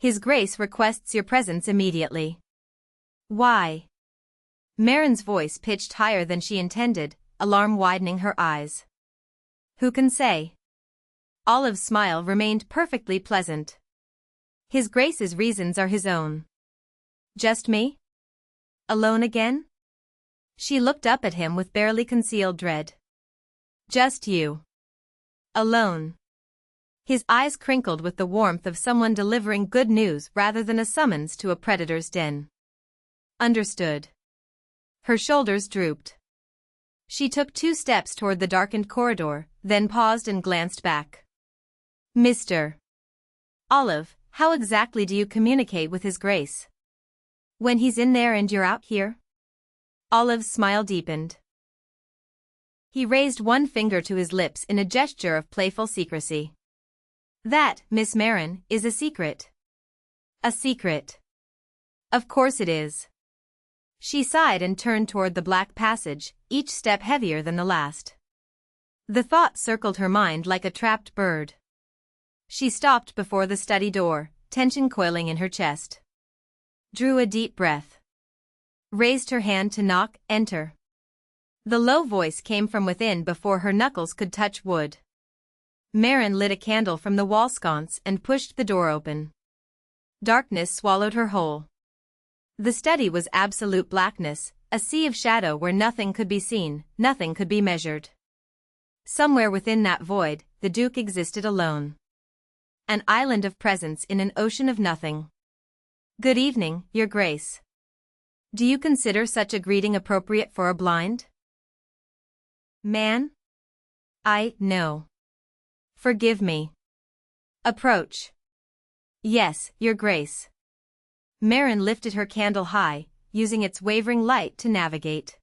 His Grace requests your presence immediately. Why? Marin's voice pitched higher than she intended, alarm widening her eyes. Who can say? Olive's smile remained perfectly pleasant. His Grace's reasons are his own. Just me? Alone again? She looked up at him with barely concealed dread. Just you. Alone. His eyes crinkled with the warmth of someone delivering good news rather than a summons to a predator's den. Understood. Her shoulders drooped. She took 2 steps toward the darkened corridor, then paused and glanced back. Mr. Olive, how exactly do you communicate with His Grace? When he's in there and you're out here? Olive's smile deepened. He raised one finger to his lips in a gesture of playful secrecy. That, Miss Marin, is a secret. A secret. Of course it is. She sighed and turned toward the black passage, each step heavier than the last. The thought circled her mind like a trapped bird. She stopped before the study door, tension coiling in her chest. Drew a deep breath. Raised her hand to knock, enter. The low voice came from within before her knuckles could touch wood. Marin lit a candle from the wall sconce and pushed the door open. Darkness swallowed her whole. The study was absolute blackness, a sea of shadow where nothing could be seen, nothing could be measured. Somewhere within that void, the Duke existed alone. An island of presence in an ocean of nothing. Good evening, Your Grace. Do you consider such a greeting appropriate for a blind man? No. Forgive me. Approach. Yes, Your Grace. Marin lifted her candle high, using its wavering light to navigate.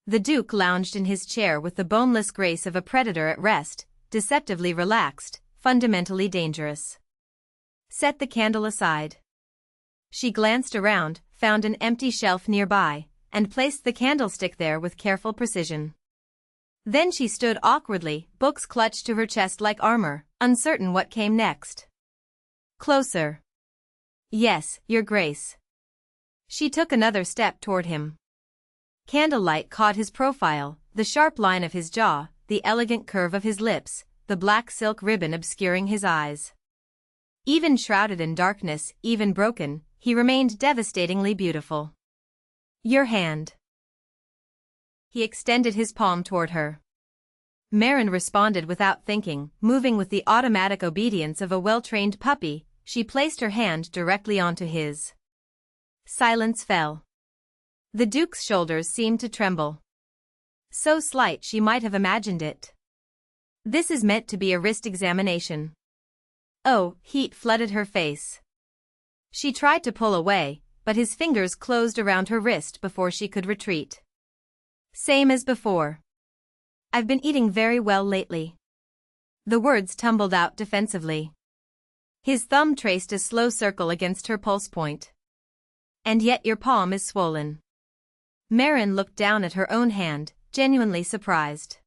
The Duke lounged in his chair with the boneless grace of a predator at rest, deceptively relaxed, fundamentally dangerous. Set the candle aside. She glanced around, found an empty shelf nearby, and placed the candlestick there with careful precision. Then she stood awkwardly, books clutched to her chest like armor, uncertain what came next. Closer. Yes, Your Grace. She took another step toward him. Candlelight caught his profile, the sharp line of his jaw, the elegant curve of his lips, the black silk ribbon obscuring his eyes. Even shrouded in darkness, even broken, he remained devastatingly beautiful. Your hand. He extended his palm toward her. Marin responded without thinking, moving with the automatic obedience of a well-trained puppy. She placed her hand directly onto his. Silence fell. The Duke's shoulders seemed to tremble. So slight she might have imagined it. This is meant to be a wrist examination. Oh, heat flooded her face. She tried to pull away, but his fingers closed around her wrist before she could retreat. Same as before. I've been eating very well lately. The words tumbled out defensively. His thumb traced a slow circle against her pulse point. And yet your palm is swollen. Marin looked down at her own hand, genuinely surprised.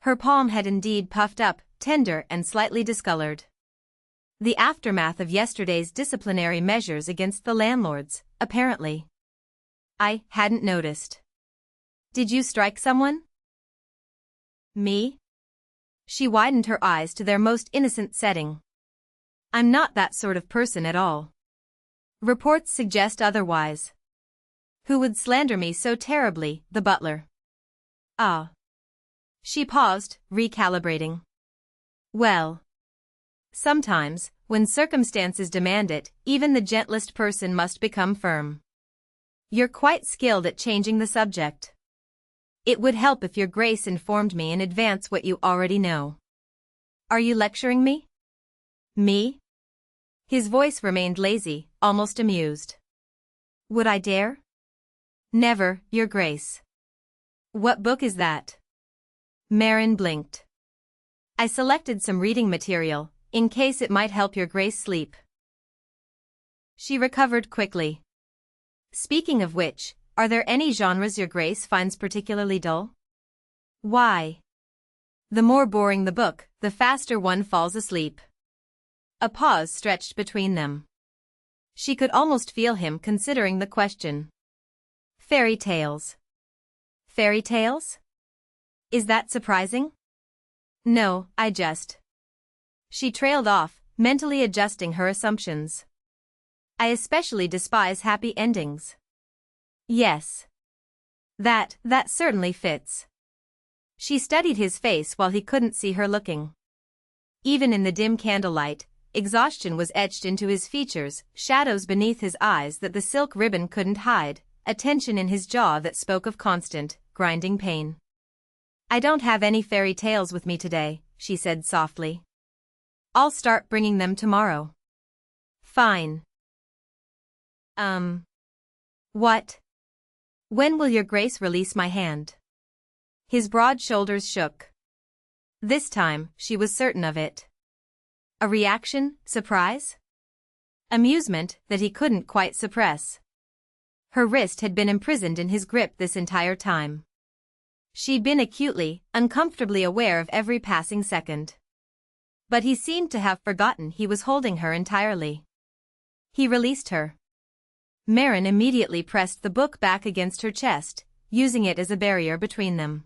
Her palm had indeed puffed up, tender and slightly discolored. The aftermath of yesterday's disciplinary measures against the landlords, apparently. I hadn't noticed. Did you strike someone? Me? She widened her eyes to their most innocent setting. I'm not that sort of person at all. Reports suggest otherwise. Who would slander me so terribly, the butler? Ah. She paused, recalibrating. Well. Sometimes, when circumstances demand it, even the gentlest person must become firm. You're quite skilled at changing the subject. It would help if Your Grace informed me in advance what you already know. Are you lecturing me? Me? His voice remained lazy, almost amused. Would I dare? Never, Your Grace. What book is that? Marin blinked. I selected some reading material, in case it might help Your Grace sleep. She recovered quickly. Speaking of which, are there any genres Your Grace finds particularly dull? Why? The more boring the book, the faster one falls asleep. A pause stretched between them. She could almost feel him considering the question. Fairy tales. Fairy tales? Is that surprising? No, I just. She trailed off, mentally adjusting her assumptions. I especially despise happy endings. Yes. That certainly fits. She studied his face while he couldn't see her looking. Even in the dim candlelight, exhaustion was etched into his features, shadows beneath his eyes that the silk ribbon couldn't hide, a tension in his jaw that spoke of constant, grinding pain. I don't have any fairy tales with me today, she said softly. I'll start bringing them tomorrow. Fine. What? When will your grace release my hand? His broad shoulders shook. This time, she was certain of it. A reaction, surprise? Amusement that he couldn't quite suppress. Her wrist had been imprisoned in his grip this entire time. She'd been acutely, uncomfortably aware of every passing second. But he seemed to have forgotten he was holding her entirely. He released her. Marin immediately pressed the book back against her chest, using it as a barrier between them.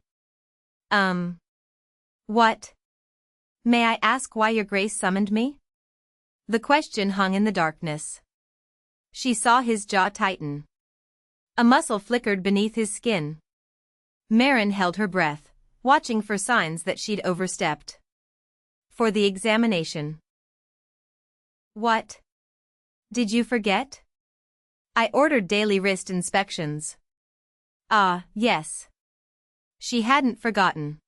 What? May I ask why your grace summoned me? The question hung in the darkness. She saw his jaw tighten. A muscle flickered beneath his skin. Marin held her breath, watching for signs that she'd overstepped. For the examination. What? Did you forget? I ordered daily wrist inspections. Ah, yes. She hadn't forgotten.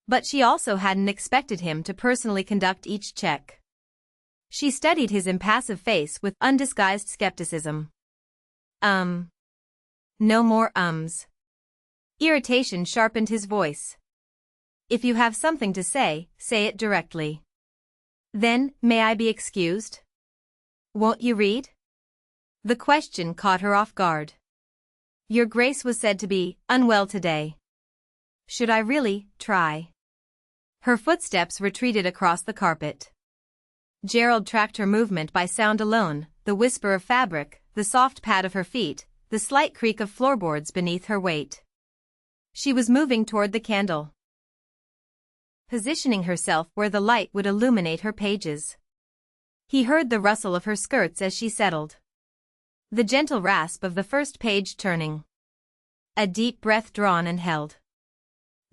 But she also hadn't expected him to personally conduct each check. She studied his impassive face with undisguised skepticism. No more ums. Irritation sharpened his voice. If you have something to say, say it directly. Then, may I be excused? Won't you read? The question caught her off guard. Your grace was said to be unwell today. Should I really try? Her footsteps retreated across the carpet. Gerald tracked her movement by sound alone, the whisper of fabric, the soft pad of her feet, the slight creak of floorboards beneath her weight. She was moving toward the candle, positioning herself where the light would illuminate her pages. He heard the rustle of her skirts as she settled. The gentle rasp of the first page turning. A deep breath drawn and held.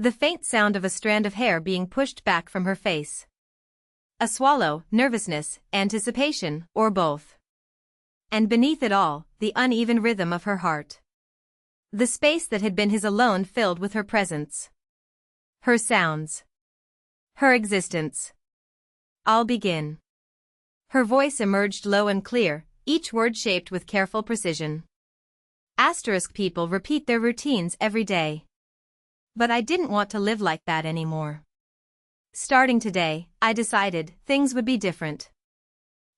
The faint sound of a strand of hair being pushed back from her face. A swallow, nervousness, anticipation, or both. And beneath it all, the uneven rhythm of her heart. The space that had been his alone filled with her presence. Her sounds. Her existence. I'll begin. Her voice emerged low and clear, each word shaped with careful precision. Asterisk people repeat their routines every day. But I didn't want to live like that anymore. Starting today, I decided things would be different.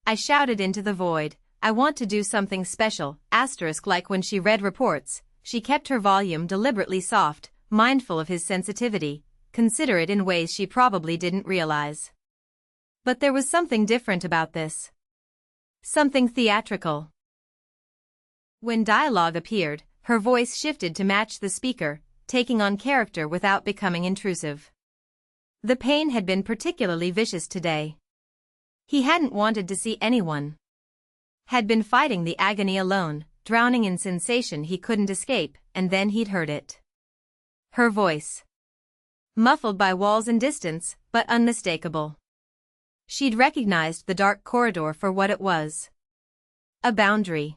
I shouted into the void, I want to do something special, asterisk like when she read reports, she kept her volume deliberately soft, mindful of his sensitivity, considerate in ways she probably didn't realize. But there was something different about this. Something theatrical. When dialogue appeared, her voice shifted to match the speaker, taking on character without becoming intrusive. The pain had been particularly vicious today. He hadn't wanted to see anyone. Had been fighting the agony alone, drowning in sensation he couldn't escape, and then he'd heard it. Her voice. Muffled by walls and distance, but unmistakable. She'd recognized the dark corridor for what it was. A boundary.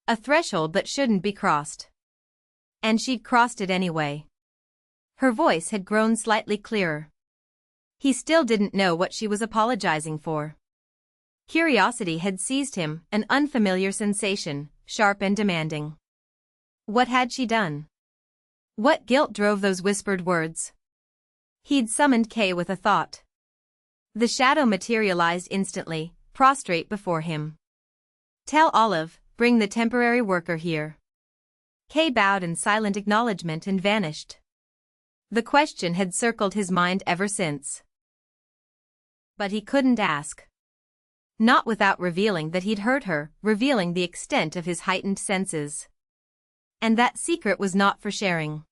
A threshold that shouldn't be crossed. And she'd crossed it anyway. Her voice had grown slightly clearer. He still didn't know what she was apologizing for. Curiosity had seized him, an unfamiliar sensation, sharp and demanding. What had she done? What guilt drove those whispered words? He'd summoned Kay with a thought. The shadow materialized instantly, prostrate before him. Tell Olive, bring the temporary worker here. Kay bowed in silent acknowledgement and vanished. The question had circled his mind ever since. But he couldn't ask. Not without revealing that he'd hurt her, revealing the extent of his heightened senses. And that secret was not for sharing.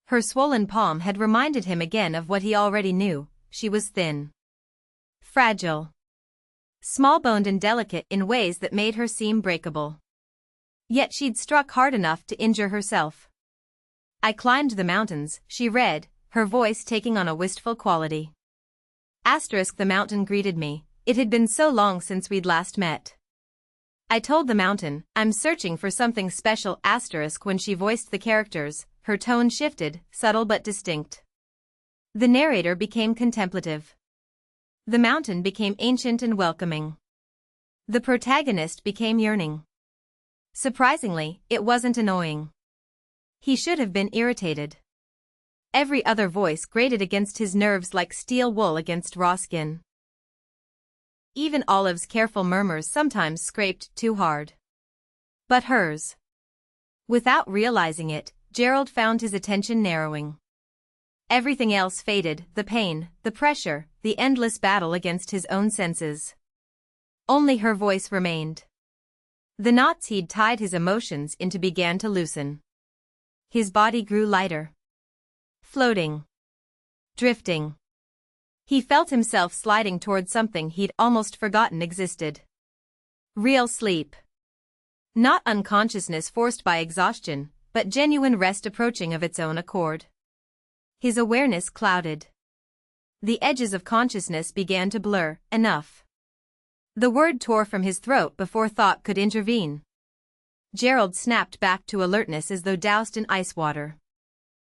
Her swollen palm had reminded him again of what he already knew: she was thin, fragile, small-boned and delicate in ways that made her seem breakable. Yet she'd struck hard enough to injure herself. "I climbed the mountains," she read, her voice taking on a wistful quality. The mountain greeted me. It had been so long since we'd last met. I told the mountain, I'm searching for something special. When she voiced the characters, her tone shifted, subtle but distinct. The narrator became contemplative. The mountain became ancient and welcoming. The protagonist became yearning. Surprisingly, it wasn't annoying. He should have been irritated. Every other voice grated against his nerves like steel wool against raw skin. Even Olive's careful murmurs sometimes scraped too hard. But hers. Without realizing it, Gerald found his attention narrowing. Everything else faded: the pain, the pressure, the endless battle against his own senses. Only her voice remained. The knots he'd tied his emotions into began to loosen. His body grew lighter. Floating. Drifting. He felt himself sliding toward something he'd almost forgotten existed. Real sleep. Not unconsciousness forced by exhaustion, but genuine rest approaching of its own accord. His awareness clouded. The edges of consciousness began to blur. Enough. The word tore from his throat before thought could intervene. Gerald snapped back to alertness as though doused in ice water.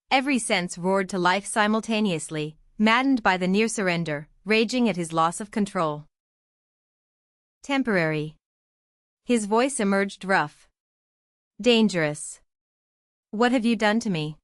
Every sense roared to life simultaneously, maddened by the near surrender, raging at his loss of control. Temporary. His voice emerged rough. Dangerous. What have you done to me?